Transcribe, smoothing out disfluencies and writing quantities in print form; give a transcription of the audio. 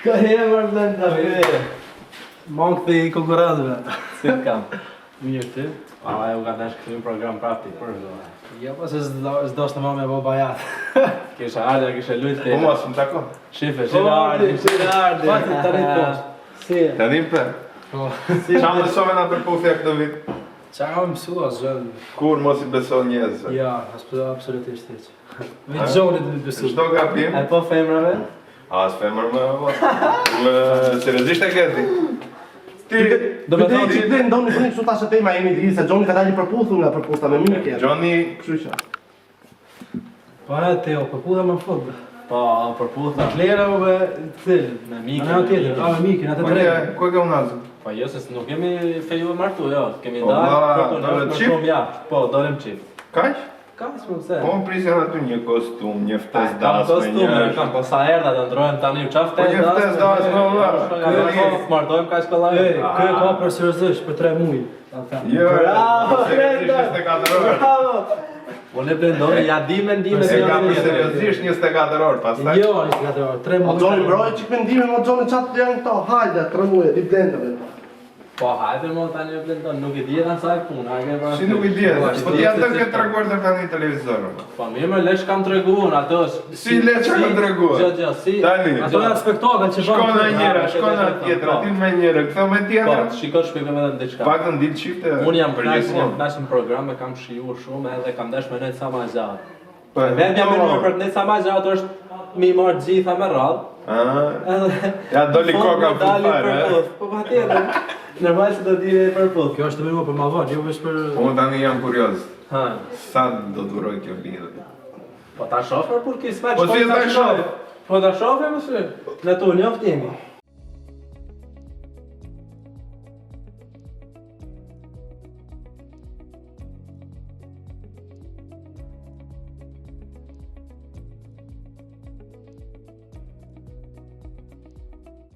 Ka emër blenda, Mangë të i konkurentëve. Si të kam? Mirë ti? A, ju ka të shkëtim program praktik për do. Ja, po se s'do shtë ma me bo bajat. Kisha ardhe, kisha lujtë Po mos më tako. Shife, shife ardhe. Fakti të rritë poshtë. Si? Tani për. Po. Qa mësove nga përputhja këtë vit? Qa ka më mësua, zhënë? Kur mos i beson njerëzve? Ja, absolutisht hiq. Vitë gjonit të besu. Çdo gabim? E po femrave? A, s'femër më seriozisht e këti. Ti, Do me thonë që ti ndonë në kështu ta shëtej ma jemi të gjithë se Gjoni ka dalë përputhu nga përpusta me Mike. Gjoni, Kështu që. Po e Teo, përpudha më fund. Po, përputha. Klera më be thilë. Me Në Mikin. në tjetër, a me Mikin, atë ku drejtë. ke unazë? Po jo, se nuk kemi feju e martu, jo. Kemi Po, dalë, ma, për dole për qip? shumë javë. Po, dolem qip. Kaq? Ka s'më pëse. Po më prisjen aty një kostum, një ftesë Kam dasme, kostume, kam, po sa erdha të ndrojmë tani u qaf Po një ftesë dasme, valla. Martojmë ka shkollaj. Kë ka për seriozisht për 3 muaj. Jo, Bravo, seriozisht 24 orë. Bravo! Unë e blendoni, ja di mendime Se ka për seriozisht 24 orë, pastaj. Jo, 24 orë, 3 O muaj. Gjoni mbroj që këndime, o Gjoni qatë janë këto, hajde, 3 muaj, di blendave. Po, hajde mo tani e blendon, nuk i di edhe asaj puna. Si nuk i di, po ti atë ke treguar të tani televizor. Po mirë më lesh kam treguar ato. Si lesh kam treguar? Gjë, si. Tani. Ato janë spektakël që Shkon në njëra, shkon në tjetër, aty me njëra, këto me Po, tjetër. shiko shpjegoj edhe diçka. Paktën ditë çifte. Unë jam përjetësuar. jam dash në program e kam shijuar shumë edhe kam dash me nejt sa më gjatë. Po, Vetë jam mënyrë për të nejt sa më gjatë është mi marr gjitha me radhë. Edhe Ja doli koka fare. Po patjetër. Normal se do di për puth. Kjo është të mirë për mallvar, jo vetëm për Unë tani jam kurioz. Ha. Sa do duroj kjo lidhje? Po ta shoh për kur kismet. Po si e ta shoh? Po ta shoh më së. Ne tu njoft jemi.